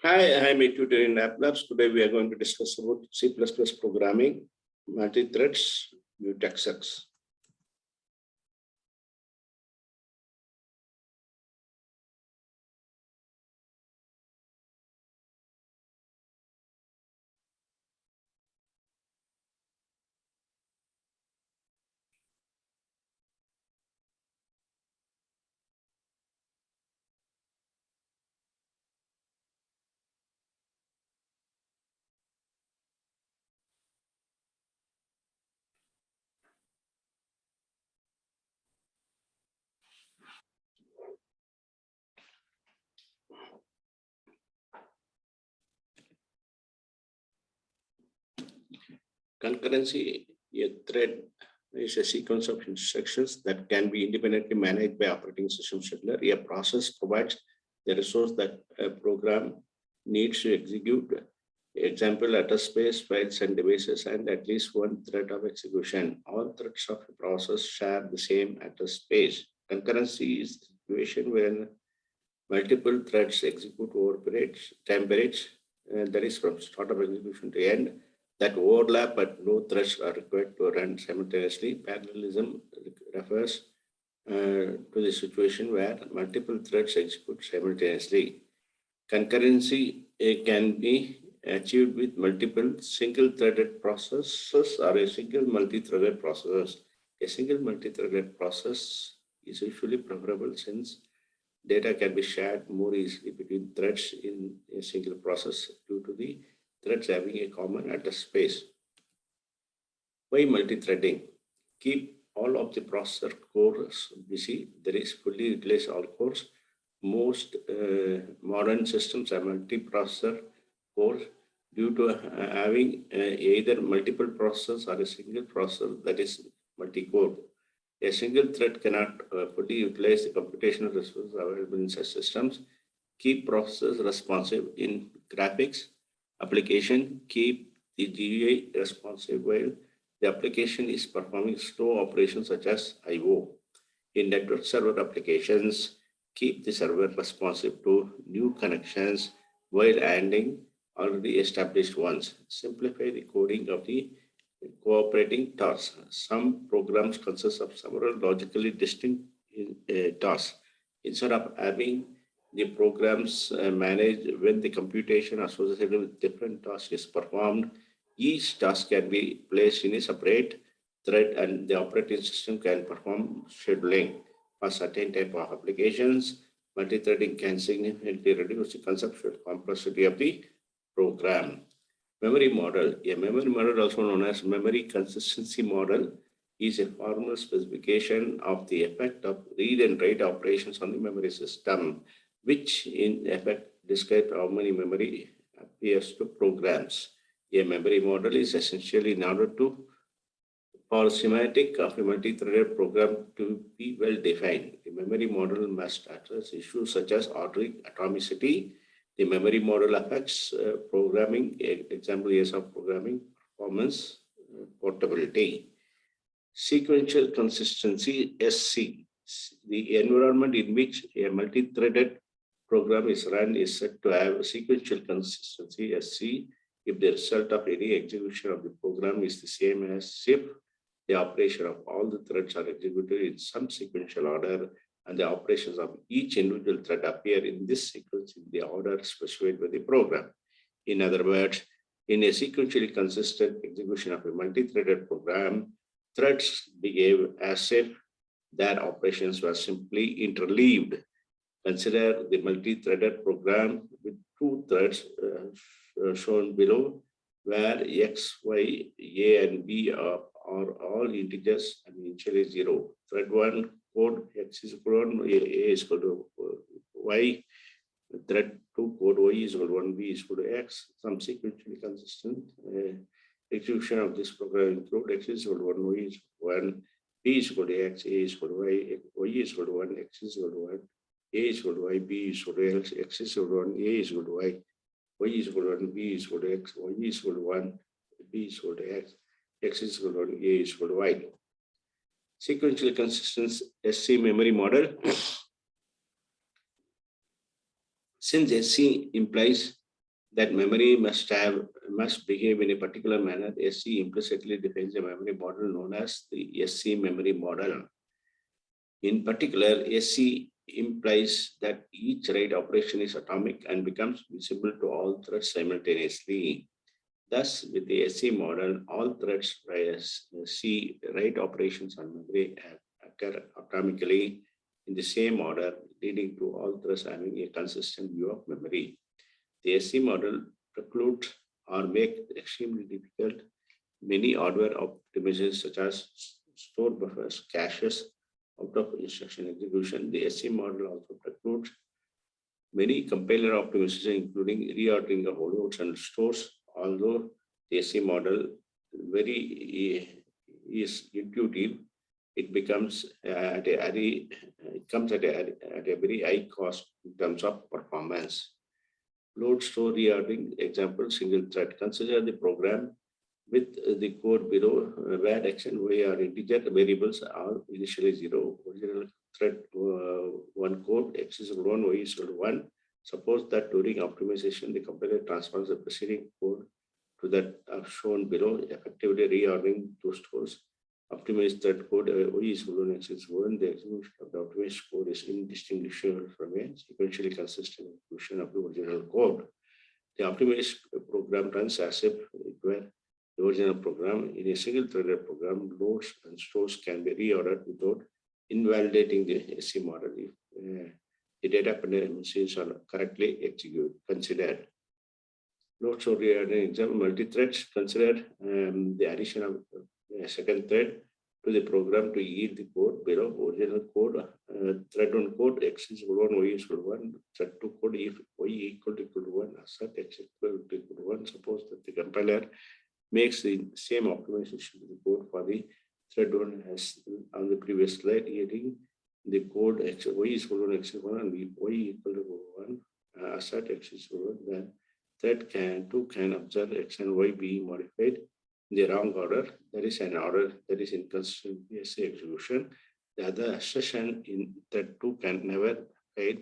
Hi, I'm a tutor in Uplatz. Today we are going to discuss about C++ programming, multithreads, Mutexes. Concurrency, a thread is a sequence of instructions that can be independently managed by operating system scheduler. A process provides the resource that a program needs to execute. Example, address space, files, and devices, and at least one thread of execution. All threads of a process share the same address space. Concurrency is the situation when multiple threads execute over time periods, that is from start of execution to end, that overlap but no threads are required to run simultaneously. Parallelism refers to the situation where multiple threads execute simultaneously. Concurrency can be achieved with multiple single-threaded processes or a single multi-threaded process. A single multi-threaded process is usually preferable since data can be shared more easily between threads in a single process due to the threads having a common address space. Why multithreading? Keep all of the processor cores busy. There is fully replace all cores. Most modern systems are multi-processor cores due to having either multiple processors or a single processor that is multi-core. A single thread cannot fully utilize the computational resources available in such systems. Keep processors responsive in graphics application. Keep the GUI responsive while the application is performing slow operations such as I/O. In network server applications, keep the server responsive to new connections while handling already established ones. Simplify the coding of the cooperating tasks. Some programs consist of several logically distinct tasks. Instead of having the programs managed when the computation associated with different tasks is performed, each task can be placed in a separate thread and the operating system can perform scheduling. For certain type of applications, multithreading can significantly reduce the conceptual complexity of the program. Memory model. A memory model, also known as memory consistency model, is a formal specification of the effect of read and write operations on the memory system, which in effect describes how many memory appears to programs. A memory model is essentially in order to for semantic of a multi-threaded program to be well defined. The memory model must address issues such as ordering, atomicity. The memory model affects programming, example years of programming, performance, portability. Sequential consistency, SC. The environment in which a multi-threaded program is run is said to have sequential consistency, SC, if the result of any execution of the program is the same as if the operation of all the threads are executed in some sequential order and the operations of each individual thread appear in this sequence in the order specified by the program. In other words, in a sequentially consistent execution of a multi-threaded program, threads behave as if their operations were simply interleaved. Consider the multi-threaded program with two threads shown below, where X, Y, A, and B are all integers and initially 0. Thread 1 code X is equal to 1, A is equal to Y. Thread 2 code Y is equal to 1, B is equal to X. Some sequentially consistent execution of this program include X is equal to 1, Y is equal to 1, B is equal to X, A is equal to Y, Y is equal to 1, X is equal to 1, A is equal to Y, B is equal to X, X is equal to 1, A is equal to Y, Y is equal to 1, B is equal to X, Y is equal to 1, B is equal to X, X is equal to 1, A is equal to Y. Sequentially consistent SC memory model. Since SC implies that memory must behave in a particular manner. SC implicitly defines a memory model known as the SC memory model. In particular, SC implies that each write operation is atomic and becomes visible to all threads simultaneously. Thus, with the SC model, all threads see write operations on memory occur atomically in the same order, leading to all threads having a consistent view of memory. The SC model precludes or makes extremely difficult many hardware optimizations such as store buffers, caches, out of instruction execution. The SC model also precludes many compiler optimizations, including reordering of loads and stores. Although the SC model is intuitive, it comes at a very high cost in terms of performance. Load store reordering example, single thread. Consider the program with the code below where x and y are integer variables are initially 0. Original thread 1 code, x is 1, y is 1. Suppose that during optimization, the compiler transfers the preceding code to that shown below, effectively reordering two stores. Optimized thread code, y is 1, x is 1. The execution of the optimized code is indistinguishable from a sequentially consistent execution of the original code. The optimized program runs as if it were the original program. In a single-threaded program, loads and stores can be reordered without invalidating the SC model if the data dependencies are correctly considered. Load store reordering example, multi-threads. Consider the addition of a second thread to the program to yield the code below. Original code, thread 1 code, x is 1, y is 1. Thread 2 code, if y equal to 1, assert x equal to 1. Suppose that the compiler makes the same optimization to the code for the thread 1 as on the previous slide, yielding the code x, y is 1, x is 1, and y equal to 1, assert x is 1, then thread 2 can observe x and y being modified in the wrong order. There is an order that is inconsistent with SC execution. The other assertion in thread 2 can never fail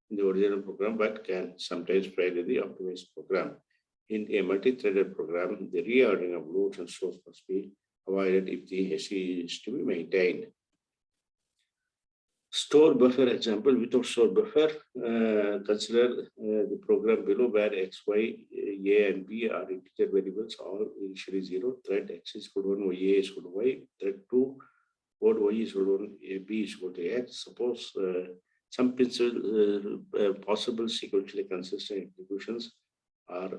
in the original program, but can sometimes fail in the optimized program. In a multi-threaded program, the reordering of loads and stores must be avoided if the SC is to be maintained. Store buffer example, without store buffer, consider the program below where x, y, a, and b are integer variables, all initially 0. Thread x is equal to 1, y is equal to y. Thread 2, code y is equal to 1, b is equal to x. Suppose some possible sequentially consistent executions are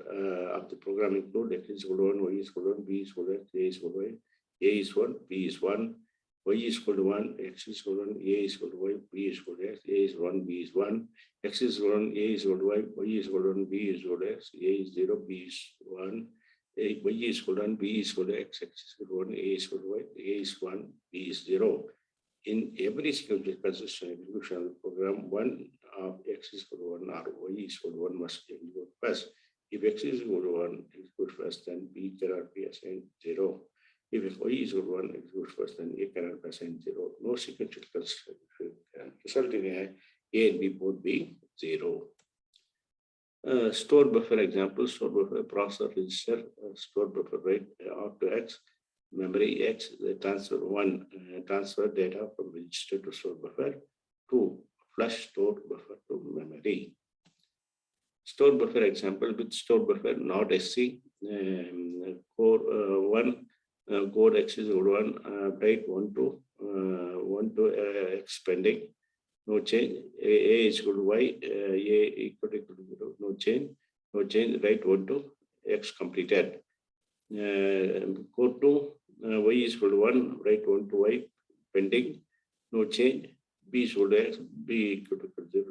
of the program include x is equal to 1, y is equal to 1, b is equal to x, a is equal to y, a is 1, b is 1, y is equal to 1, x is equal to 1, a is equal to y, b is equal to x, a is 1, b is 1, x is 1, a is equal to y, y is equal to 1, b is equal to x, a is 0, b is 1, y is equal to 1, b is equal to x, x is equal to 1, a is equal to y, a is 1, b is 0. In every sequential consistent execution of the program, one of x is equal to 1 or y is equal to 1 must execute first. If x is equal to 1, execute first, then b cannot be assigned 0. If y is equal to 1, execute first, then a cannot be assigned 0. No sequential consistent can result in a and b both be 0. Store buffer example, store buffer processor register, store buffer write up to x, memory x, transfer data from register to store buffer. 2, flush store buffer to memory. Store buffer example with store buffer not SC, core 1, code x is 1, write 1 to x pending, no change, a is equal to y, a equal to 0, no change, write 1 to x completed. Code 2, y is equal to 1, write 1 to y pending, no change, b is equal to x, b equal to 0,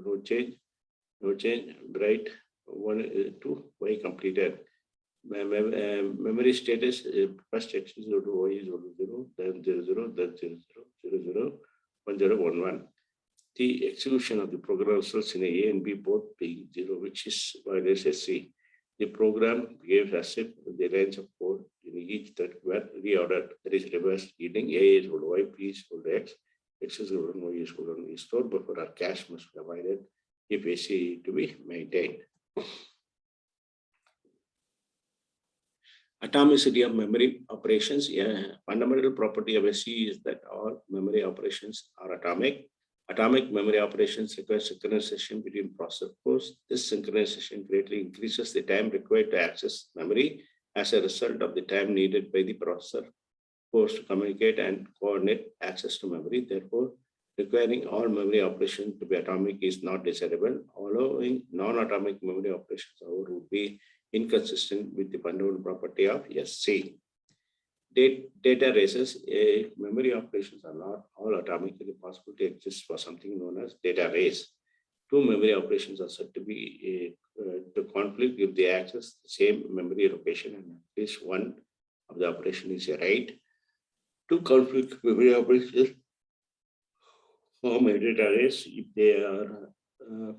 no change, write 1 to y completed. Memory status, first x is equal to y is equal to 0, then 0, 0, then 0, 0, 0, 0, 1, 0, 1, 1. The execution of the program results in a and b both being 0, which is minus SC. The program behaves as if the lines of code in each thread were reordered, that is reversed, yielding a is equal to y, b is equal to x, x is equal to y is equal to 1. The store buffer or cache must be avoided if SC to be maintained. Atomicity of memory operations. A fundamental property of SC is that all memory operations are atomic. Atomic memory operations require synchronization between processor cores. This synchronization greatly increases the time required to access memory as a result of the time needed by the processor cores to communicate and coordinate access to memory. Therefore, requiring all memory operations to be atomic is not desirable. Allowing non-atomic memory operations, however, would be inconsistent with the fundamental property of SC. Data races, memory operations are not all atomic. The possibility exists for something known as data race. Two memory operations are said to be to conflict if they access the same memory location and at least one of the operation is a write. Two conflict memory operations form a data race if they are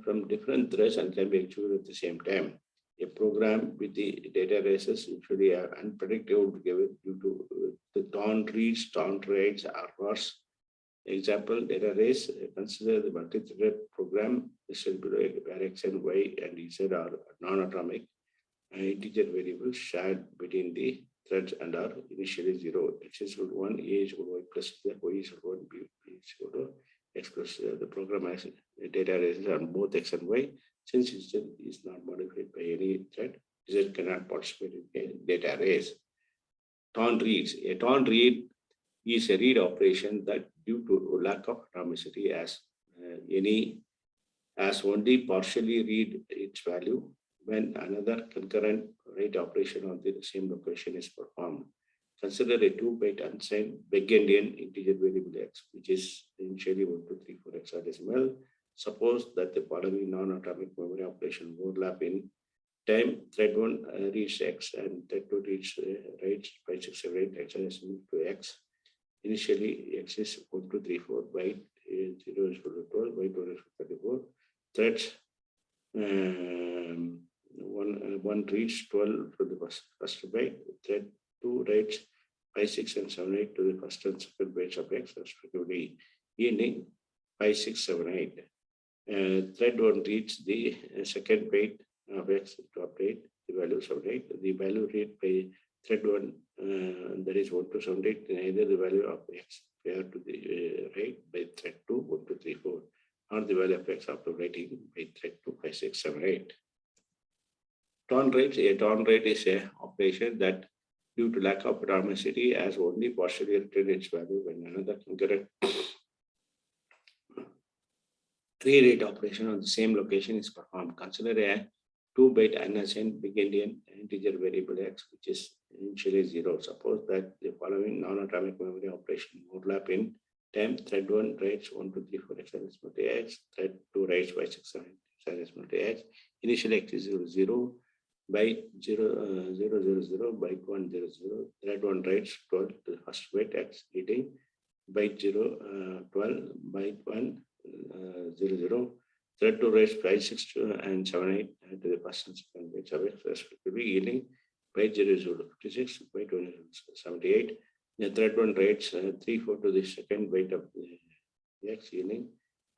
from different threads and can be executed at the same time. A program with the data races usually are unpredictable due to the torn reads, torn writes, errors. Example, data race, consider the multi-threaded program where X and Y and Z are non-atomic and integer variables shared between the threads and are initially 0. X is equal to 1, A is equal to Y plus Z, Y is equal to 1, B is equal to X plus Z. The program has data races on both X and Y. Since Z is not modified by any thread, Z cannot participate in a data race. Torn reads. A torn read is a read operation that, due to lack of atomicity, as only partially read its value when another concurrent write operation on the same location is performed. Consider a 2-byte unsigned big-endian integer variable X, which is initially 1234 hexadecimal. Suppose that the following non-atomic memory operation overlap in time. Thread 1 reads X and thread 2 reads writes 5678 hexadecimal to X. Initially, X is 1234, byte 0 is equal to 12, byte 1 is equal to 34. Threads one reads 12 to the first byte. Thread 2 writes 5, 6, and 7, 8 to the first and second bytes of X, respectively, yielding 5, 6, 7, 8. Thread 1 reads the second byte of X to update the value 78. The value read by thread 1, that is 1278, either the value of X prior to the write by thread 2, 1234, or the value of X after writing by thread 2, 5, 6, 7, 8. Torn writes. A torn write is an operation that, due to lack of atomicity, has only partially written its value when another concurrent three-rate operation on the same location is performed. Consider a 2-byte unassigned big-endian integer variable X, which is initially 0. Suppose that the following non-atomic memory operation overlap in time. Thread 1 writes 1234 hexadecimal to X. Thread 2 writes 567 hexadecimal to X. Initially X is 0, byte 0, 0, 0, 0, byte 1, 0, 0. Thread 1 writes 12 to the first byte X, reading byte 0, 12, byte 1, 0, 0. Thread 2 writes 5, 6, 2, and 7, 8 to the first and second bytes of X, respectively, yielding byte 0 is equal to 56, byte 1 is 78. The thread 1 writes 3, 4 to the second byte of the X, yielding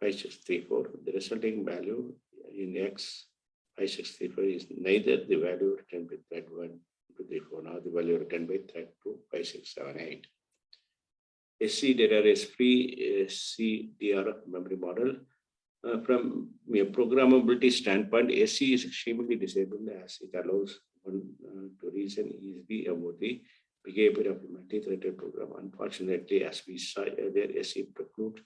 5634. The resulting value in X 5634 is neither the value written by thread 1 to 34 nor the value written by thread 2 5678. SC-DRF is free SC-DRF memory model. From a programmability standpoint, SC is extremely disabled as it allows one to reason easily about the behavior of a multi-threaded program. Unfortunately, as we saw earlier, SC precludes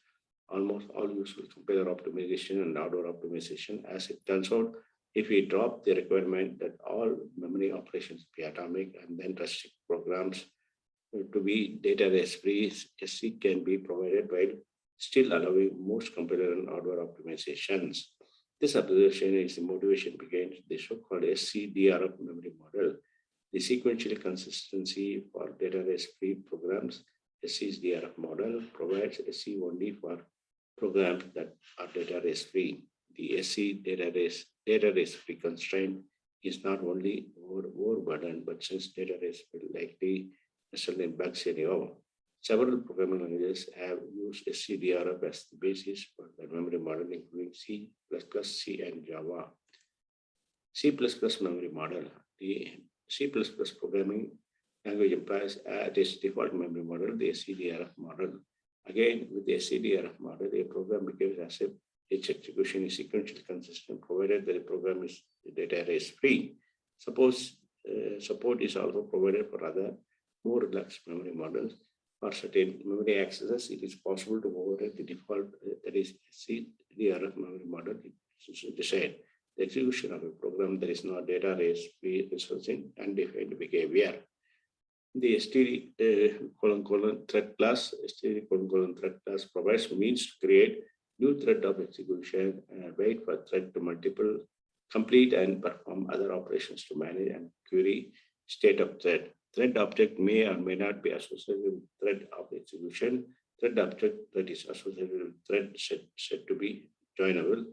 almost all useful compiler optimization and hardware optimization. As it turns out, if we drop the requirement that all memory operations be atomic and then restrict programs to be data race free, SC can be provided while still allowing most compiler and hardware optimizations. This observation is the motivation behind the so-called SC-DRF memory model. The sequential consistency for data race free programs, SC's DRF model provides SC only for programs that are data race free. The SC data race free constraint is not only overburdened, but since data race will likely result in bugs anyhow. Several programming languages have used SC-DRF as the basis for their memory model, including C++, C, and Java. C++ memory model. The C++ programming language implies at its default memory model, the SC-DRF model. Again, with the SC-DRF model, a program behaves as if its execution is sequentially consistent, provided that the program is data array is free. Suppose support is also provided for other more relaxed memory models. For certain memory accesses, it is possible to override the default, that is SC-DRF memory model desired. The execution of a program that is not data array is free, resulting in undefined behavior. The STD::thread class, STD::thread class provides means to create new thread of execution, wait for thread to multiple, complete and perform other operations to manage and query state of thread. Thread object may or may not be associated with thread of execution. Thread object that is associated with thread said to be joinable.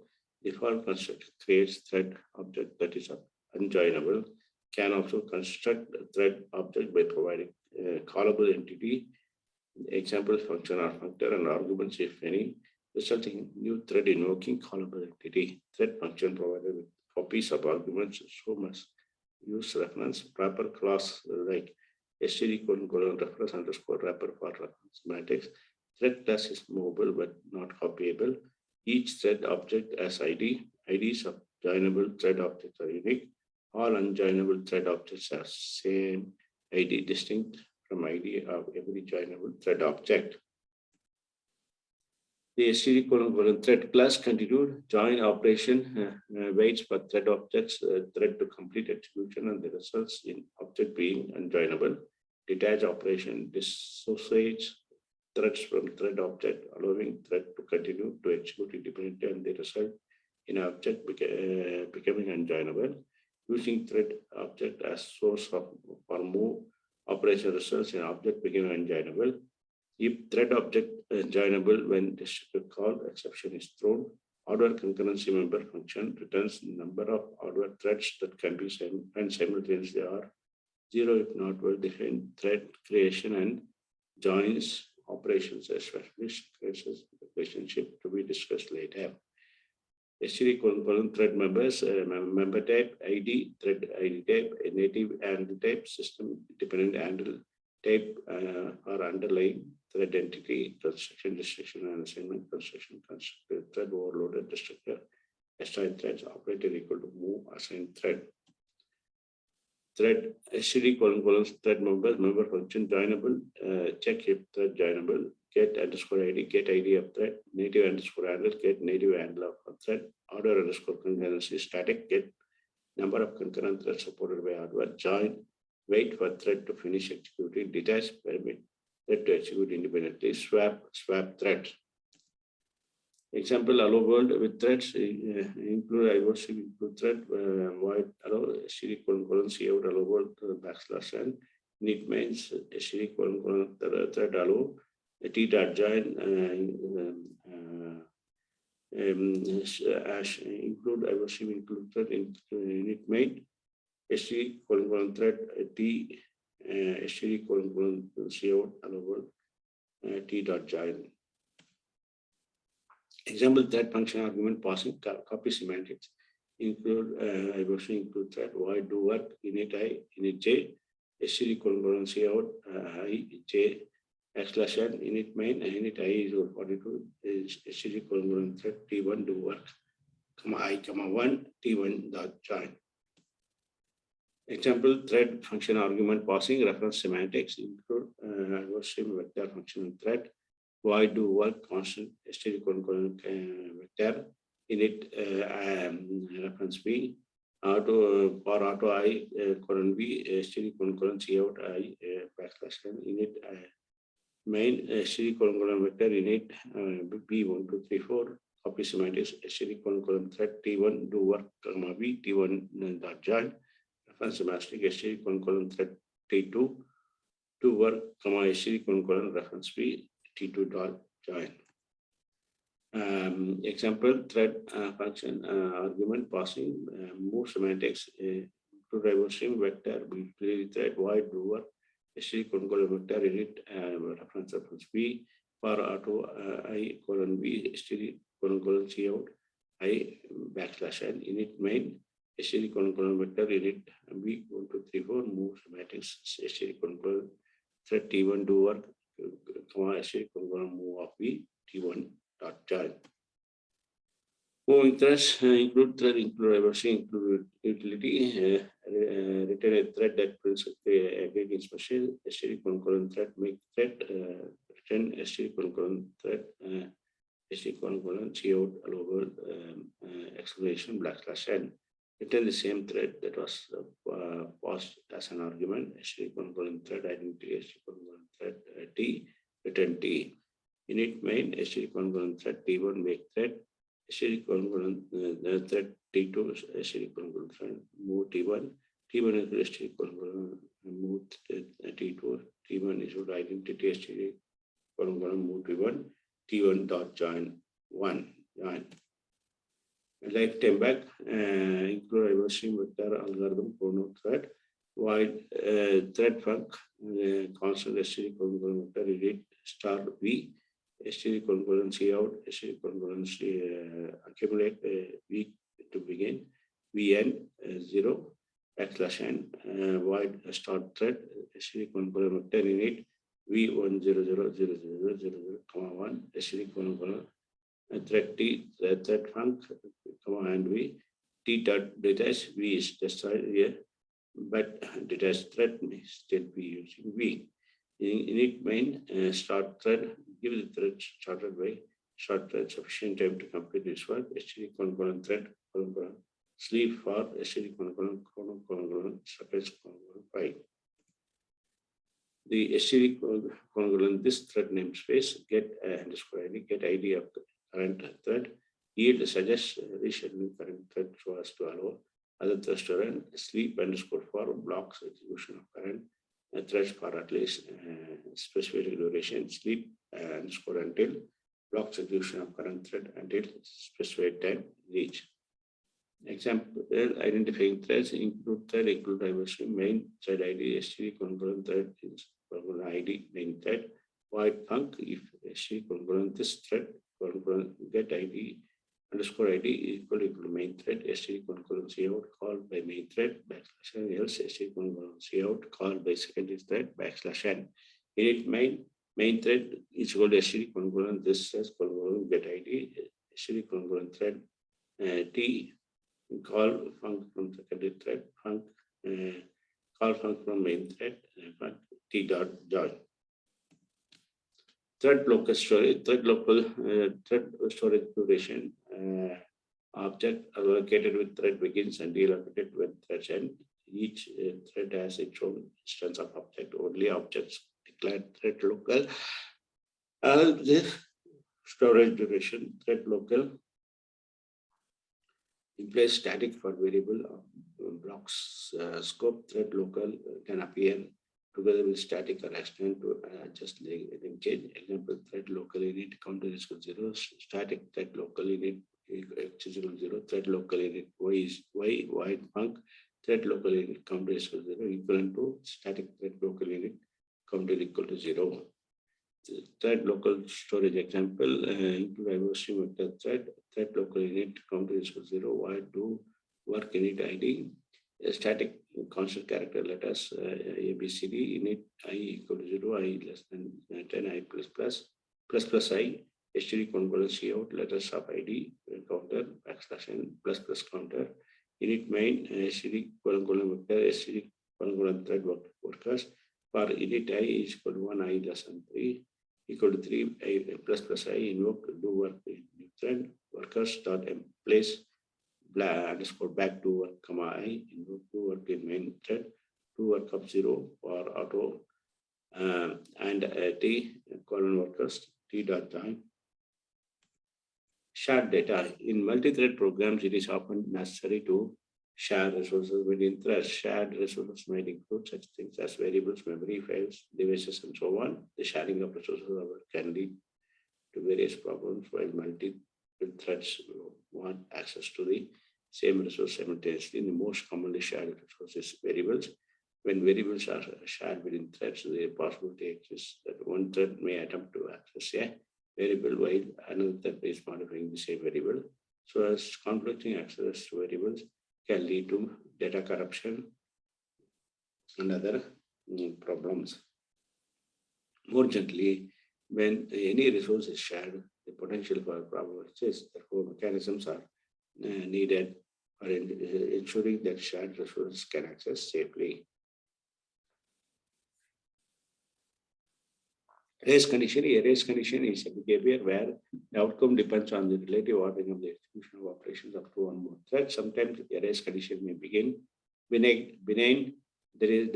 Default constructor creates thread object that is unjoinable. Can also construct a thread object by providing a callable entity, example function or functor, and arguments if any, resulting in new thread invoking callable entity. Thread function provided with copies of arguments so must use reference wrapper clause like STD::reference underscore wrapper for reference matrix. Thread class is movable but not copyable. Each thread object has ID. IDs of joinable thread objects are unique. All unjoinable thread objects have same ID, distinct from ID of every joinable thread object. The STD::thread class continued join operation waits for thread objects, thread to complete execution, and the results in object being unjoinable. Detach operation dissociates threads from thread object, allowing thread to continue to execute independently, and the result in object becoming unjoinable. Using thread object as source for move operation results in object becoming unjoinable. If thread object is joinable when restricted call, exception is thrown. Hardware concurrency member function returns number of hardware threads that can be and simultaneously are 0 if not well defined. Thread creation and joins operations especially creates relationship to be discussed later. STD::thread members, member type, ID, thread ID type, a native handle type, system dependent handle type, or underlying thread entity, construction, restriction, and assignment, construction, constructor, thread overloaded, destructor, assigned threads, operator equal to move, assigned thread. Thread STD::thread members, member function joinable, check if thread joinable, get underscore ID, get ID of thread, native underscore handle, get native handle of thread, order underscore concurrency static, get number of concurrent threads supported by hardware, join, wait for thread to finish executing, detach, permit thread to execute independently, swap thread. Example, allow world with threads include IOC include thread void allow STD::cout allow world \n init mains STD::thread allow t.join include IOC include thread init main STD::thread t STD::cout allow world t.join. Example, thread function argument passing copy semantics include include thread void do work init I init j STD::cout I j \n init main init I is 42 is STD::thread t1 do work I 1 t1 dot join. Example, thread function argument passing reference semantics include vector function thread void do work constant STD::vector init reference b auto for auto I colon b STD::cout I \n init main STD::vector init b1 2 3 4 copy semantics STD::thread t1 do work comma b t1 dot join reference semantic STD::thread t2 do work comma STD::reference b t2 dot join. Example, thread function argument passing move semantics to ribostream vector b thread void do work STD::vector init reference b for auto I colon b STD::cout I \n init main SC colon vector init v1234 move semantics SC colon thread T1 do work, SC colon move of v T1 dot join. Moving threads include thread, include reversing, include utility, return a thread that prints aggregates machine, SC colon thread make thread, return SC colon thread, SC colon cout allowable exclamation /n. Return the same thread that was passed as an argument, SC colon thread identity, SC colon thread T, return T. Init main, SC colon thread T1 make thread, SC colon thread T2, SC colon thread move T1, T1 is SC colon move T2, T1 is identity SC colon move T1, T1 dot join 1 join. Lifetime back, include reversing vector algorithm chrono thread, void thread func, constant SC colon vector edit star v, SC colon cout, SC colon accumulate v to begin, vn 0 \n, void start thread, SC colon vector init v10000000, SC colon thread T, thread func, and v, T dot detach, v is destroyed here, but detached thread may still be using v. Init main start thread, give the thread started by short thread sufficient time to complete this work, SC colon thread colon sleep for SC colon chrono surface colon 5. The SC colon this thread namespace get underscore ID, get ID of the current thread, yield suggests rescheduling current thread so as to allow other threads to run, sleep underscore for blocks execution of current threads for at least specific duration, sleep underscore until blocks execution of current thread until specified time reach. Example, identifying threads include thread, include diversity, main thread ID, SC colon thread is ID main thread, void func if SC colon this thread get ID underscore ID equal to main thread, SC colon cout called by main thread \n else SC colon cout called by secondary thread \n. Init main thread is equal to SC colon this says colon get ID, SC colon thread T call func from secondary thread func call func from main thread func T dot join. Thread local storage, thread storage duration object allocated with thread begins and deallocated when threads end. Each thread has its own instance of object. Only objects declared thread local. This storage duration, thread local implies static for variable blocks scope. Thread local can appear together with static or extend to just linkage. Example, thread local init counter is equal to 0, static thread local init x is equal to 0, thread local init y is y, void func, thread local init counter is equal to 0, equivalent to static thread local init counter equal to 0. Thread local storage example, include diversity vector thread local init counter is equal to 0, void do work init ID, a static constant character letters A, B, C, D, init I equal to 0, I less than 10, I plus I, STD concurrency out, letters of ID, counter, \n, plus counter, init main, STD vector, STD thread workers, for init I is equal to 1, I less than 3, equal to 3, I plus I, invoke do work in new thread, workers dot place underscore back to work, comma I, invoke do work in main thread, do work of 0 for auto, and T colon workers, T dot join. Shared data. In multi-thread programs, it is often necessary to share resources within threads. Shared resources might include such things as variables, memory, files, devices, and so on. The sharing of resources can lead to various problems while multi-threads want access to the same resource simultaneously. The most commonly shared resources variables. When variables are shared within threads, the possibility exists that one thread may attempt to access a variable while another thread is modifying the same variable. So as conflicting access to variables can lead to data corruption and other problems. More gently, when any resource is shared, the potential for problem exists. Therefore, mechanisms are needed for ensuring that shared resources can access safely. Race condition. A race condition is a behavior where the outcome depends on the relative ordering of the execution of operations of two or more threads. Sometimes a race condition may begin benign.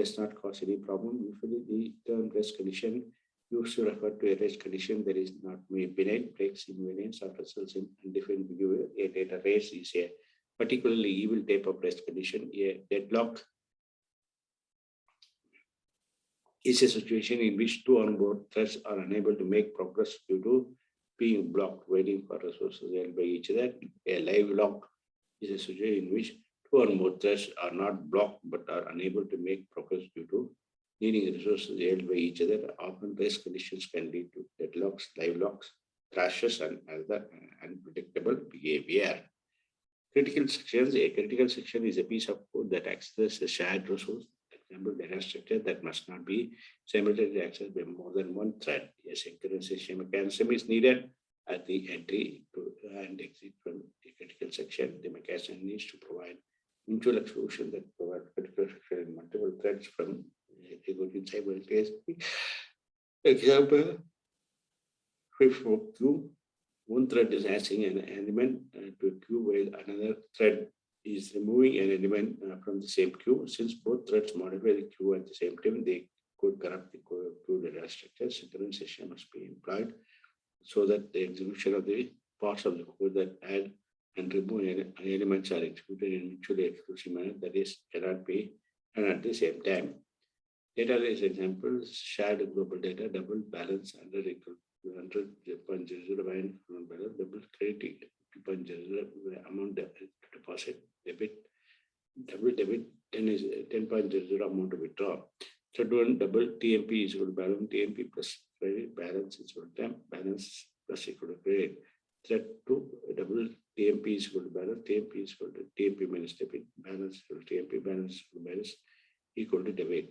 Does not cause any problem. Usually, the term race condition used to refer to a race condition that is not benign, breaks invariance, or results in undefined behavior. A data race is a particularly evil type of race condition. A deadlock is a situation in which two or more threads are unable to make progress due to being blocked, waiting for resources held by each other. A live lock is a situation in which two or more threads are not blocked but are unable to make progress due to needing resources held by each other. Often race conditions can lead to deadlocks, live locks, crashes, and other unpredictable behavior. Critical sections. A critical section is a piece of code that accesses a shared resource. Example, data structure that must not be simultaneously accessed by more than one thread. A synchronization mechanism is needed at the entry to and exit from a critical section. The mechanism needs to provide mutual exclusion that provides critical section in multiple threads from executing simultaneously. Example, if for queue, one thread is adding an element to a queue while another thread is removing an element from the same queue. Since both threads modify the queue at the same time, they could corrupt the queue data structure. Synchronization must be employed so that the execution of the parts of the code that add and remove elements are executed in mutually exclusive manner, that is, cannot be done at the same time. Data race examples: shared global data, double balance under 100.00 balance, double credit 2.00 amount to deposit, debit, double debit 10.00 amount to withdraw. Third one, double TMP is equal to balance, TMP plus credit, balance is equal to temp, balance plus equal to credit. Thread 2, double TMP is equal to balance, TMP is equal to TMP minus debit, balance equal to TMP, balance equal to balance equal to debit.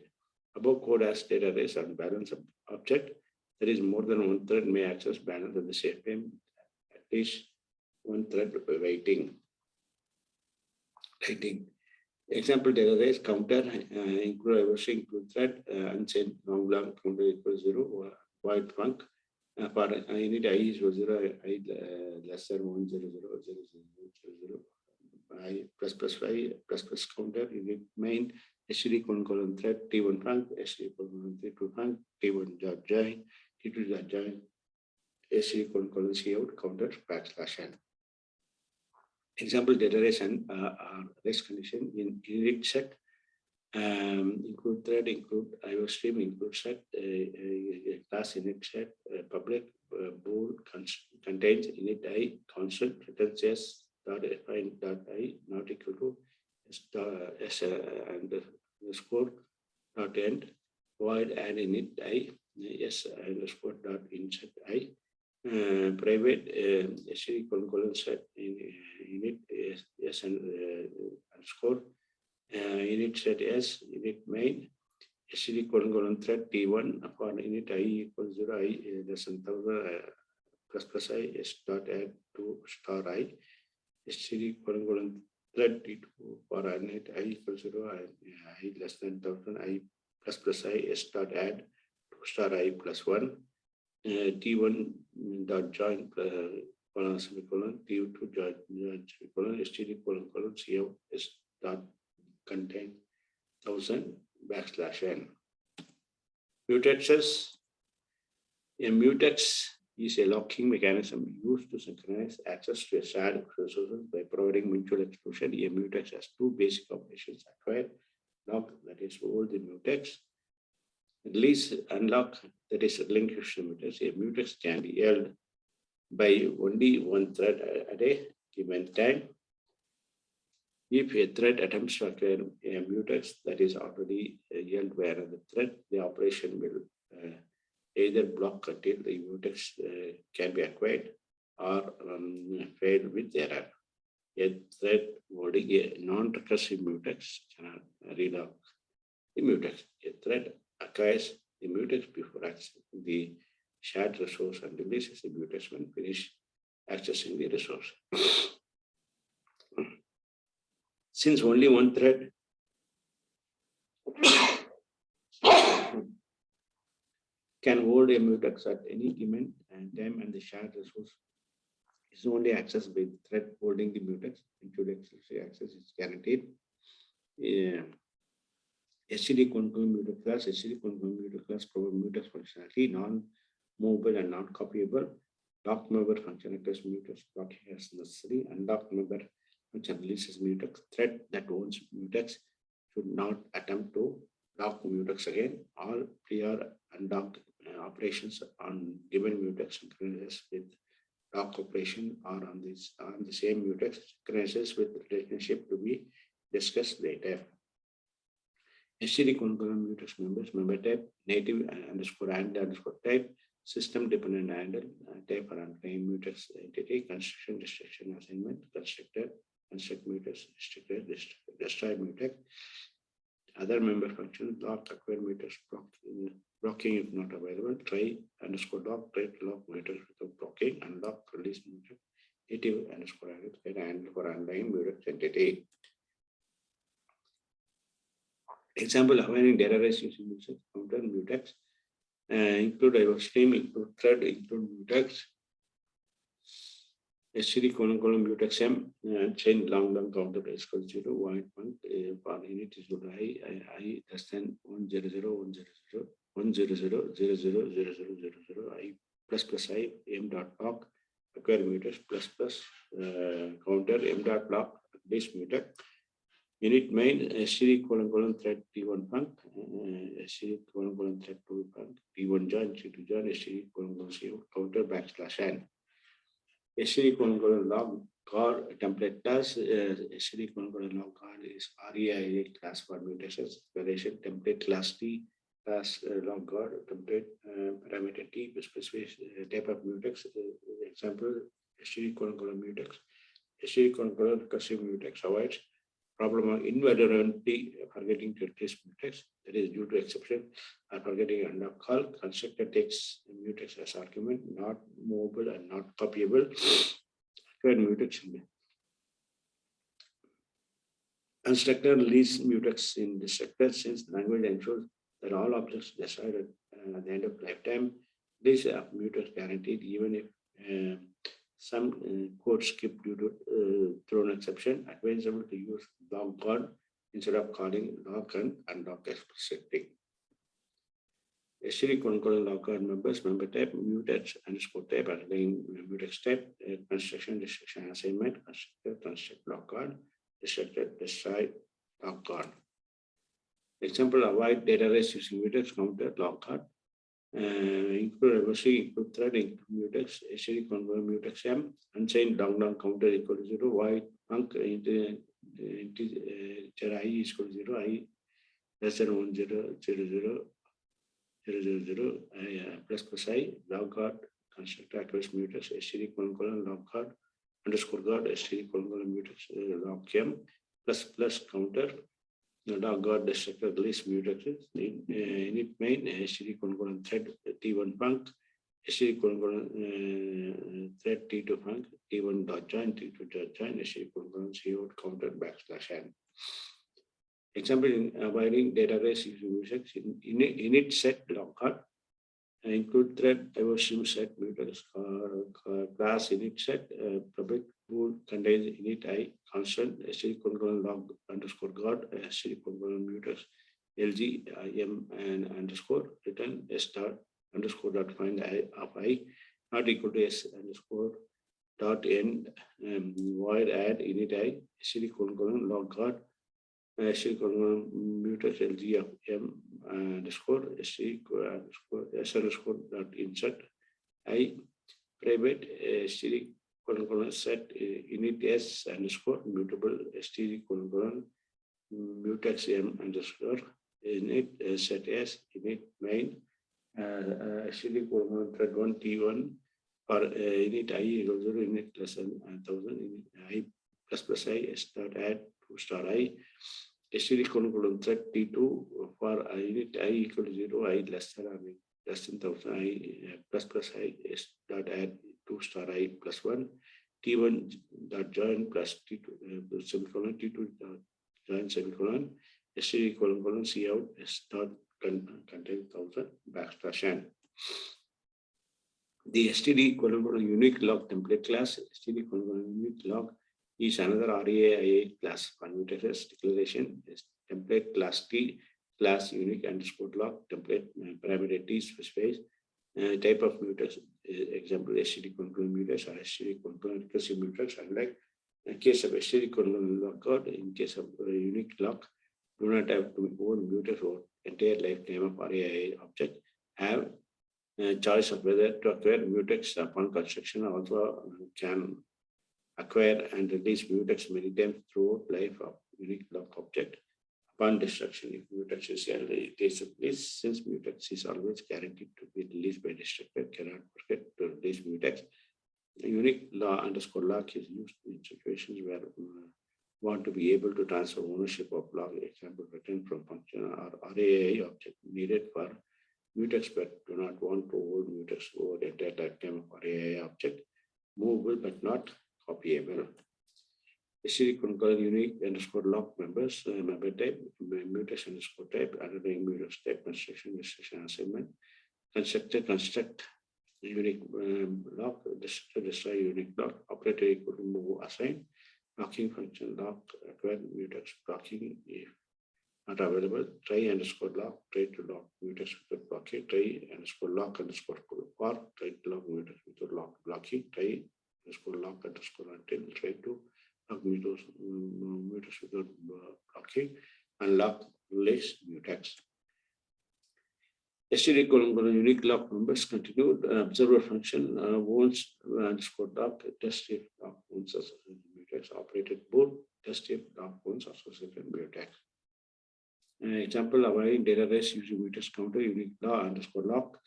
Above code as data race on balance object. There is more than one thread may access balance at the same time, at least one thread waiting. Example data race counter include everything include thread unchained long blank counter equals 0 void func for unit I is 0 I less than 1 0 0 0 0 I plus plus 5 plus plus counter unit main SC colon thread T1 func SC colon T2 func T1 dot join T2 dot join SC colon C out counter \n. Example data race and race condition in init set include thread, include IO stream, include set, class init set, public bool contains init I constant returns s dot define dot I not equal to s and underscore dot end void and init I s underscore dot insert I. Private SC colon set in unit s and underscore unit set s unit main SC colon thread T1 upon unit I equals 0 I less than 1000 plus plus I s dot add to star I SC colon thread T2 for unit I equals 0 I less than 1000 I plus plus I s dot add to star I plus 1. T1 dot join colon semicolon T2 dot semicolon STD colon C out S dot contain 1000 \n. Mutexes. A mutex is a locking mechanism used to synchronize access to a shared resources by providing mutual exclusion. A mutex has two basic operations: acquire, lock, that is hold the mutex. Release, unlock, that is relinquish the mutex. A mutex can be held by only one thread at a given time. If a thread attempts to acquire a mutex that is already held by another thread, the operation will either block until the mutex can be acquired or fail with error. A thread holding a non-recursive mutex cannot read out the mutex. A thread acquires the mutex before accessing the shared resource and releases the mutex when finished accessing the resource. Since only one thread can hold a mutex at any given time, and the shared resource is only accessed by the thread holding the mutex, including access is guaranteed. SC-D concurrent mutex class, SC-D concurrent mutex class provide mutex functionality, non-movable and non-copyable. Lock member function occurs mutex blocking as necessary. Unlock member function releases mutex. Thread that owns mutex should not attempt to lock mutex again. All prior unlocked operations on given mutex synchronizes with lock operation are on the same mutex synchronizes with relationship to be discussed later. SC-D concurrent mutex members, member type, native _and type, system dependent handle, type around claim mutex entity, construction, destruction, assignment, constructor, construct mutex, restrictor, destroy mutex. Other member functions, lock, acquire mutex, blocking if not available, try _lock, try to lock mutex without blocking, unlock, release mutex, native handle for underlying mutex entity. Example, avoiding data race using mutex, counter mutex, include stream, include thread, include mutex, SC-D mutex M, chain long counter is equal to 0, void one for unit is equal to I less than 100, 100, 100, 00, 00, 00, I plus I M dot lock, acquire mutex plus counter M dot lock, base mutex. Unit main SC-D thread T1 func, SC-D thread 2 func, T1 join, T2 join, SC-D counter \n. SC-D log guard template class, SC-D log guard is REIA class for mutations, declaration template class T, class log guard template parameter T, specific type of mutex, example SC-D mutex, SC-D recursive mutex avoids problem of invariantly forgetting to replace mutex, that is due to exception or forgetting unlock call. Constructor takes mutex as argument, not movable and not copyable. Mutex. Constructor leaves mutex in destructor since the language ensures that all objects destroyed at the end of lifetime. This mutex guaranteed even if some code skip due to thrown exception, advisable to use lock guard instead of calling lock and unlock explicitly. SC-D lock guard members, member type, mutex _type, underlying mutex type, construction, destruction, assignment, constructor, construct lock guard, destructor, destroy lock guard. Example, avoid data race using mutex, counter, lock guard. Include include thread, include mutex, SC-D mutex M, unsigned down counter equal to 0, void func integer I is equal to 0, I less than 1, 0, 0, 0, 0, 0, 0, plus I, log guard, constructor acquires mutex, SC-D log guard, _guard, SC-D mutex, log M, plus counter, log guard, destructor, release mutexes, init main, SC-D thread T1 func, SC-D thread T2 func, T1 dot join, T2 dot join, SC-D cout counter \n. Example, in avoiding data race using mutex, init set log guard, include thread evolution set mutex class init set public bool contains init I constant SC-D log _guard SC-D mutex LG IM and underscore return S dot underscore dot find I of I not equal to S underscore dot end void add init I SC-D log guard SC mutex LG of M underscore SC underscore S underscore dot insert I private SC set init S underscore mutable SC mutex M underscore init set S init main SC thread 1 T1 for init I equals 0 init less than 1000 init I plus I s dot add 2 star I STD colon thread T2 for unit I equal to 0 I less than less than 1000 I plus I s dot add 2 star I plus 1 T1 dot join plus T2 semicolon T2 dot join semicolon STD colon C out s dot contain 1000 backslash n. The STD colon unique log template class STD colon unique log is another RAIA class for Mutexes declaration is template class T class unique underscore log template parameter T specifies type of mutex example STD colon mutex or STD colon recursive mutex. Unlike in case of STD colon log code, in case of unique log, do not have to own mutex or entire lifetime of RAIA object. Have a choice of whether to acquire mutex upon construction. Also can acquire and release mutex many times throughout life of unique log object. Upon destruction, if mutex is released, since mutex is always guaranteed to be released by destructor, cannot forget to release mutex. A unique law underscore log is used in situations where want to be able to transfer ownership of log, example written from function or RAIA object needed for mutex, but do not want to hold mutex over the entire lifetime of RAIA object. Movable but not copyable. STD concurrent unique underscore log members, member type, mutex underscore type, underlying mutex type, construction, restriction, assignment, construct unique log, destroy unique log, operator equal to move assign, blocking function log, acquire mutex, blocking if not available, try underscore log, try to log mutex without blocking, try underscore log underscore for, try to log mutex without log blocking, try underscore log underscore until, try to log mutex without blocking, and log release mutex. STD colon unique log members continued. Observer function owns underscore log, test if log owns associated mutex, operated board, test if log owns associated mutex. Example, avoiding data race using mutex counter unique log underscore log.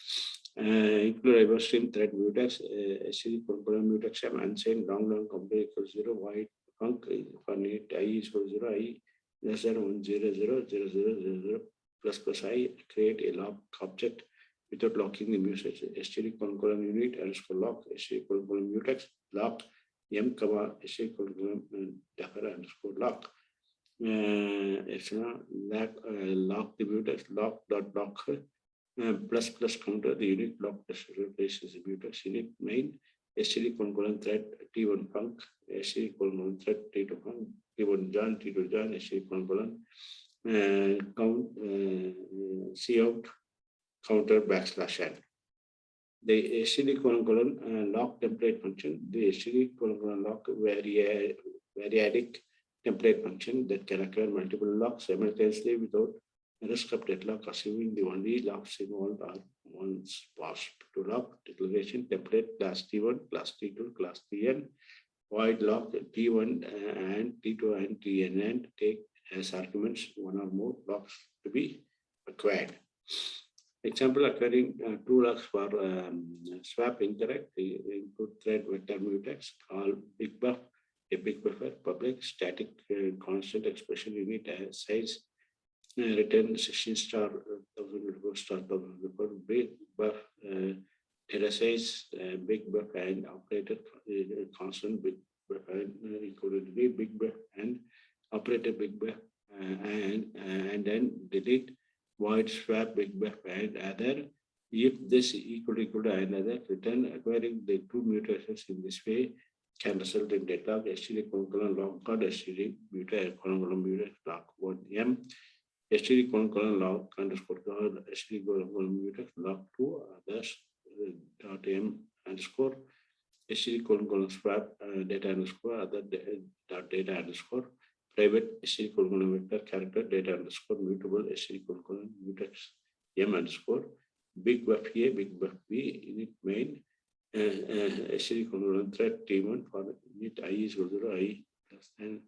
Include reverse stream thread mutex, STD colon mutex m unsigned long complete equals 0, void func for need I is equal 0, I less than 1 0 0 0 0 0 plus I create a log object without locking the mutex. STD colon unit underscore log STD colon mutex log m comma STD colon defer underscore log. It's not lock the mutex log dot lock plus counter the unique log replaces the mutex unit main STD colon thread T1 func STD colon thread T2 func T1 join T2 join STD colon count C out counter backslash n. The STD colon log template function, the STD colon log variadic template function that can acquire multiple logs simultaneously without risk of deadlock, assuming the only logs involved are ones passed to log declaration template class T1, class T2, class Tn, void log T1 and T2 and Tn and take as arguments one or more logs to be acquired. Example, acquiring 2 logs for swap interact, the input thread vector mutex, call big buff, a big buffer, public, static, constant expression unit size, return 16 star 1000 star 1000 big buff, data size, big buff and operator constant big buff included big buff and operator big buff and then delete void swap big buff and other. If this equal to another, return acquiring the 2 mutations in this way can result in deadlock STD colon log code STD mutex colon mutex log 1 m STD colon log underscore code STD colon mutex log 2 others dot m underscore STD colon swap data underscore other dot data underscore private STD colon vector character data underscore mutable STD colon mutex m underscore big buff A big buff B init main STD colon thread T1 for init I is equal to 0 I less than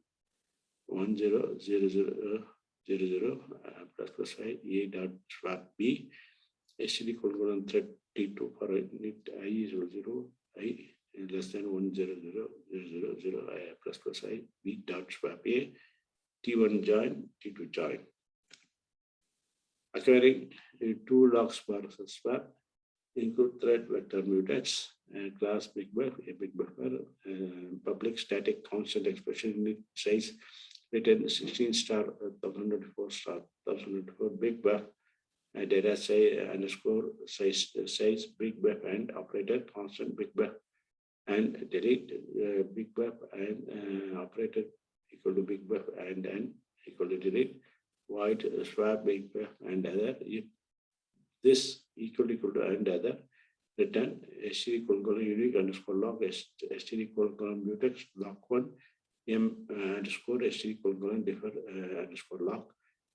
1 0 0 0 0 plus I A dot swap B STD colon thread T2 for init I is equal to 0 I less than 100,000 I plus plus I B dot swap A T1 join T2 join. Acquiring two locks per swap include thread vector mutex and class big buffer, a big buffer, public static constant expression unit size written 16 star 1004 star 1004 big buff data say underscore size big buff and operator constant big buff and delete big buff and operator equal to big buff and equal to delete void swap big buff and other. If this equal to and other, return SC unique underscore log SC mutex log 1 M underscore SC differ underscore log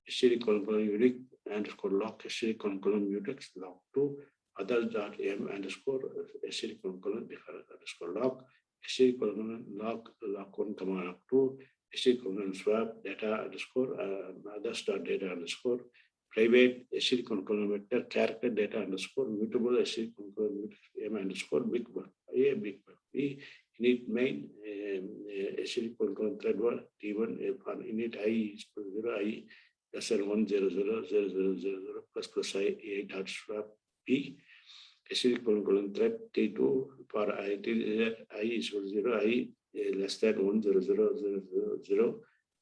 SC unique underscore log SC mutex log 2 others dot M underscore SC differ underscore log SC log 1 comma log 2 SC swap data underscore others dot data underscore private SC vector character data underscore mutable SC M underscore big buff A big buff B init main SC thread 1 T1 for init I is 0 I less than 100,000 plus I A dot swap B SC thread T2 for I is 0 I less than 100,000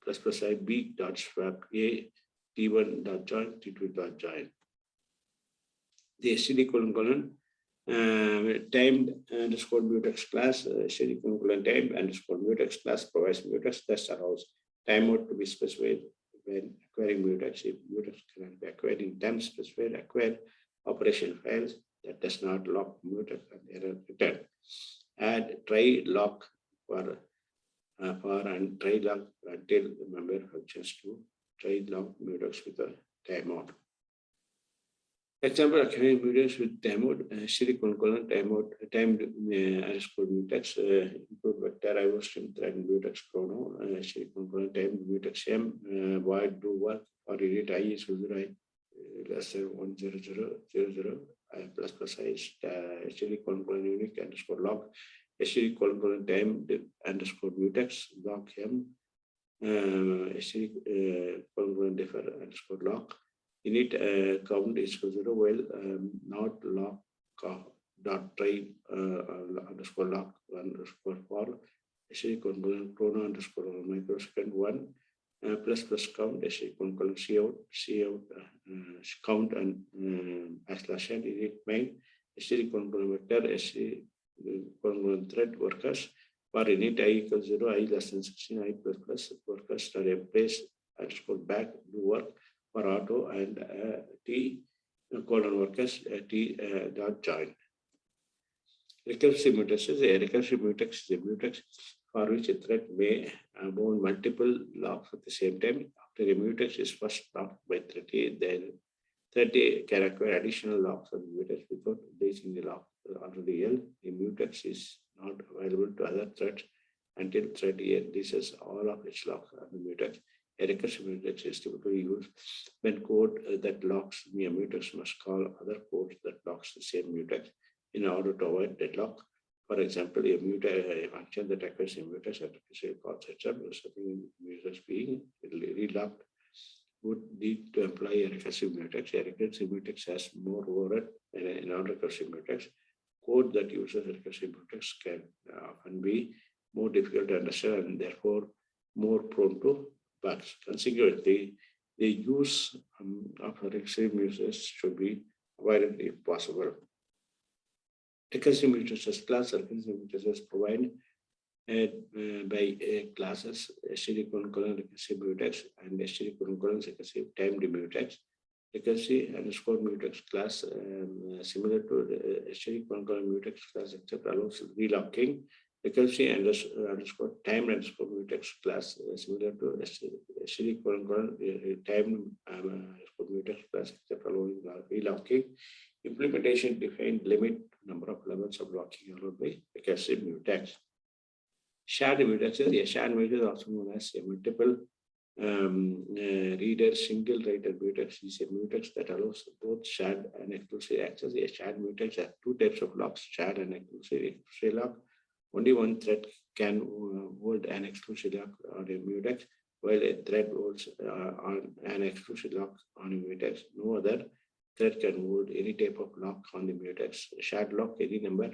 plus I B dot swap A T1 dot join, T2 dot join. The SC timed underscore mutex class, SC timed underscore mutex class provides mutex that allows timeout to be specified when acquiring mutex. If mutex cannot be acquired in time specified acquired operation files that does not lock mutex and error return. Add try lock for and try lock until the member functions to try lock mutex with a timeout. Example, acquiring mutex with timeout, timeout, timed underscore mutex, include vector IO stream thread mutex chrono, timed mutex M, void do work, or init I is 0 I less than 100,000 I plus plus I unique underscore log, timed underscore mutex log M. Differ underscore log init count is 0 while not log dot try underscore log underscore for chrono underscore microsecond 1 plus count C out count and backslash n init main vector thread workers for init I equals 0 I less than 16 I plus workers are replace underscore back do work for auto and T colon workers T dot join. Recursive mutexes. A recursive mutex is a mutex for which a thread may bound multiple locks at the same time. After a mutex is first locked by thread A, then thread A can acquire additional locks on the mutex without placing the lock already L. The mutex is not available to other threads until thread A releases all of its locks on the mutex. A recursive mutex is typically used when code that locks the mutex must call other codes that locks the same mutex in order to avoid deadlock. For example, a function that acquires a mutex at a call setup, something mutex being relocked would need to employ a recursive mutex. A recursive mutex has more overhead than a non-recursive mutex. Code that uses a recursive mutex can often be more difficult to understand and therefore more prone to bugs. Consequently, the use of recursive mutex should be avoided if possible. Recursive mutexes class recursive mutexes provide by classes recursive mutex and recursive timed mutex. Recursive underscore mutex class similar to mutex class except allows relocking. Recursive underscore timed underscore mutex class similar to timed mutex class except allowing relocking. Implementation defined limit number of levels of locking allowed by recursive mutex. Shared mutexes. A shared mutex is also known as a multiple reader single writer mutex is a mutex that allows both shared and exclusive access. A shared mutex has two types of locks, shared and exclusive. Exclusive lock Only one thread can hold an exclusive lock on a mutex, while a thread holds on an exclusive lock on a mutex. No other thread can hold any type of lock on the mutex. Shared lock, any number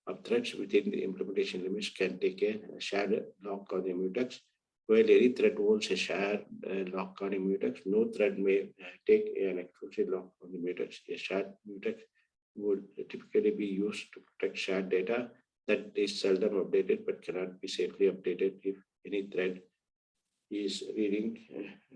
of threads within the implementation limits can take a shared lock on the mutex. While any thread holds a shared lock on a mutex, no thread may take an exclusive lock on the mutex. A shared mutex would typically be used to protect shared data that is seldom updated but cannot be safely updated if any thread is reading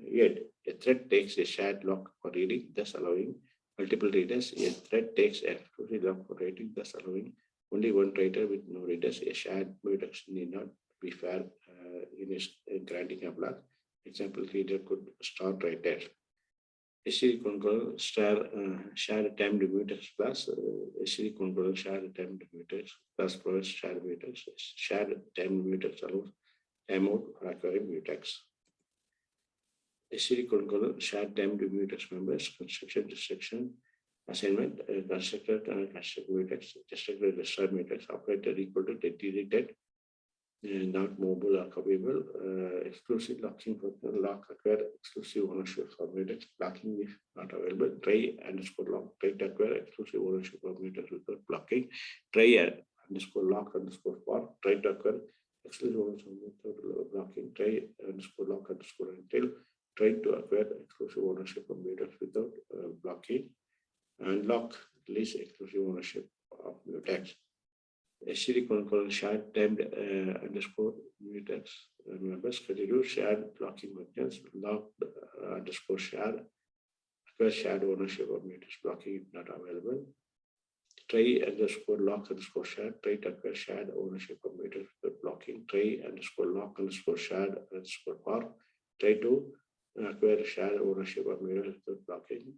yet. A thread takes a shared lock for reading, thus allowing multiple readers. A thread takes an exclusive lock for writing, thus allowing only one writer with no readers. A shared mutex need not be fair in granting a block. Example, reader could start right there. SC control shared time mutex class. SC control shared time mutex class provides shared mutex. Shared time mutex allows timeout for acquiring mutex. SC control shared time mutex members, construction, destruction, assignment, constructor, construct mutex, destructor, destroy mutex, operator equal to deleted, not mobile or copyable, exclusive locking function, lock acquire exclusive ownership for mutex, locking if not available, try underscore lock, try to acquire exclusive ownership of mutex without blocking, try underscore lock underscore for, try to acquire exclusive ownership without blocking, try underscore lock underscore until, try to acquire exclusive ownership of mutex without blocking, and lock release exclusive ownership of mutex. SC concurrent shared timed underscore mutex members continue shared blocking functions, lock underscore shared, acquire shared ownership of mutex blocking if not available. Try underscore lock underscore shared, try to acquire shared ownership of mutex without blocking, try underscore lock underscore shared underscore for, try to acquire shared ownership of mutex without blocking.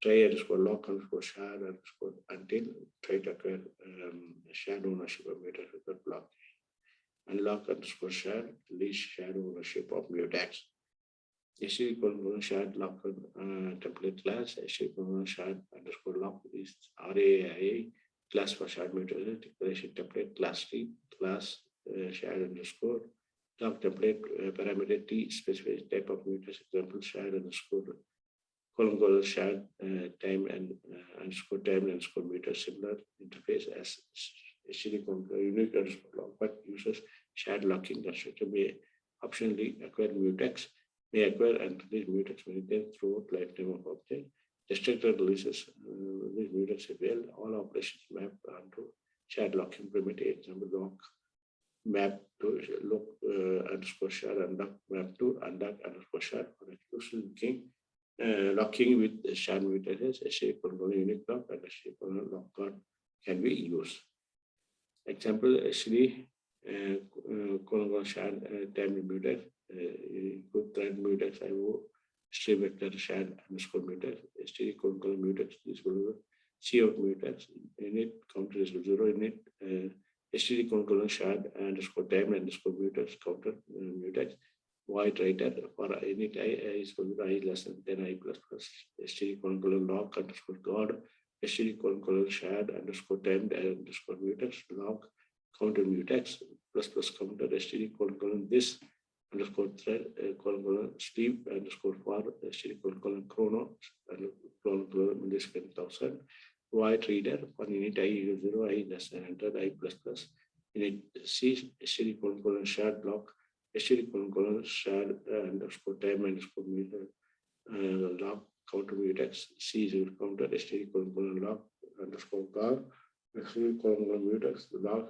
Try underscore lock underscore shared underscore until, try to acquire shared ownership of mutex without blocking. Unlock underscore shared, release shared ownership of mutex. SC shared lock template class. SC shared underscore lock is RAIA class for shared mutex declaration template class T class shared underscore lock template parameter T specifies type of mutex example shared underscore shared time and underscore mutex similar interface as unique underscore lock, but uses shared locking constructor may optionally acquire mutex, may acquire and release mutex maintained throughout lifetime of object. Destructor releases release mutex avail all operations map onto shared locking primitive. Example lock map to lock underscore shared unlock map to unlock underscore shared for exclusive locking with shared mutexes, a shape controlling unique lock and a shape controlling lock card can be used. Example, actually, shared time mutex, good thread mutex, IO, stream vector shared underscore mutex, STD controlling mutex, this will be cout mutex, init counter is 0, init STD controlling shared underscore time underscore mutex, counter mutex. Void writer for init I is equal to I less than I plus plus STD colon log underscore god STD colon shared underscore timed underscore mutex log counter mutex plus plus counter STD colon this underscore thread colon sleep underscore for STD colon chrono and colon millisecond 1000 void reader for init I equal 0 I less than enter I plus plus init C STD colon shared block STD colon shared underscore time underscore meter log counter mutex C is counter STD colon log underscore car STD colon mutex log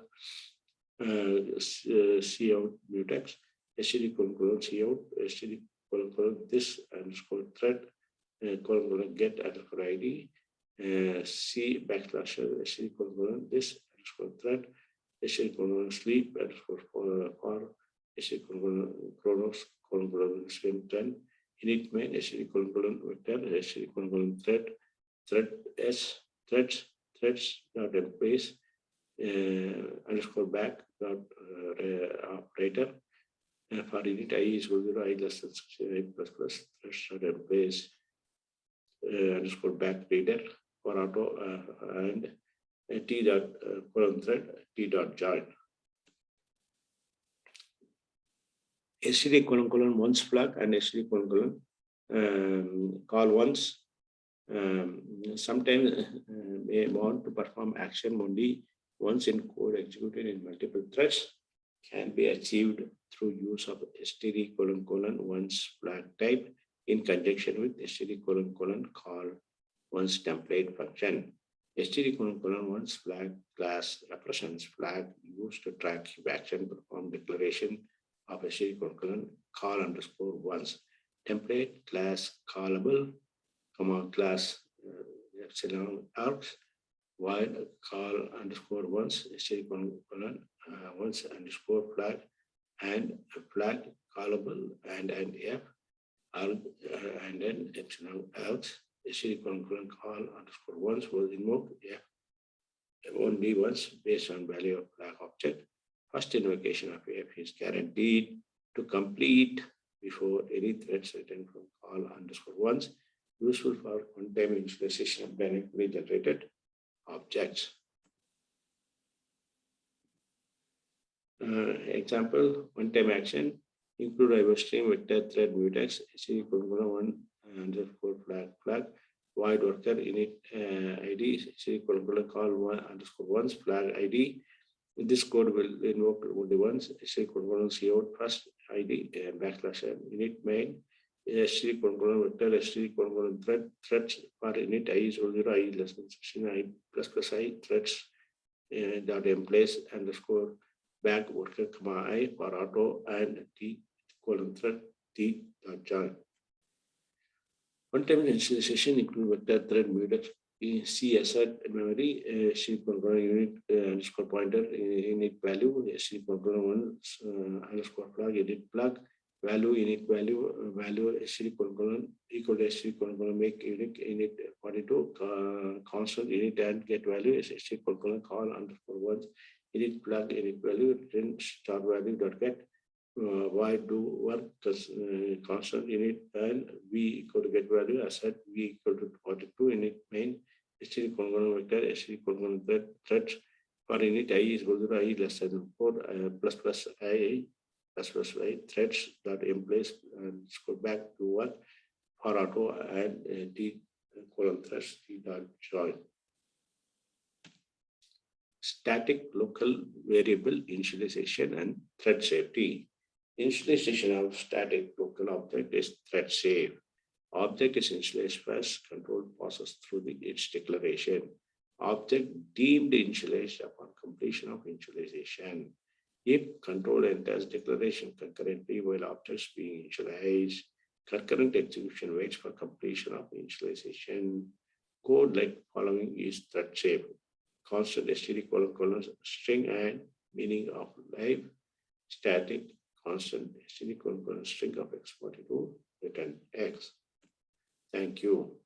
cout mutex STD colon cout STD colon this underscore thread colon get underscore ID C backslash STD colon this underscore thread STD colon sleep underscore for STD chronos colon swim 10 init main STD colon vector STD colon thread s threads dot employees underscore back dot operator for init I is equal to 0 I less than 68 plus plus threads dot employees underscore back reader for auto and T dot colon thread T dot join. STD colon colon once flag and STD colon colon call once. Sometimes may want to perform action only once in code executed in multiple threads can be achieved through use of STD colon colon once flag type in conjunction with STD colon colon call once template function. STD colon colon once flag class represents flag used to track action perform declaration of STD colon colon call underscore once template class callable comma class epsilon args while call underscore once STD colon colon once underscore flag and flag callable and f arg and then epsilon args STD colon colon call underscore once will invoke f only once based on value of flag object. First invocation of f is guaranteed to complete before any threads written from call underscore once, useful for one-time initialization of dynamically generated objects. Example, one-time action include IO stream vector thread mutex one underscore flag void worker init id call one underscore once flag id. This code will invoke only once cout first id backslash init main vector threads for init I is 0 I less than 16 I plus I threads dot emplace underscore back worker comma I for auto and t thread t dot join. One-time initialization include vector thread mutex C assert memory unit underscore pointer init value one underscore flag edit plug value init value equal to make unique init 42 constant init and get value call underscore once init plug init value return start value dot get why do work constant init and v equal to get value asset v equal to 42 init main vector threads for init I is equal to I less than 4 plus I plus I threads dot in place and go back to what for auto and t threads t dot join. Static local variable initialization and thread safety. Initialization of static local object is thread safe. Object is initialized first, control passes through its declaration. Object deemed initialized upon completion of initialization. If control enters declaration concurrently while objects being initialized, concurrent execution waits for completion of initialization. Code like following is thread safe. Constant STD colon string and meaning of live static constant STD colon string of x42 return x. Thank you.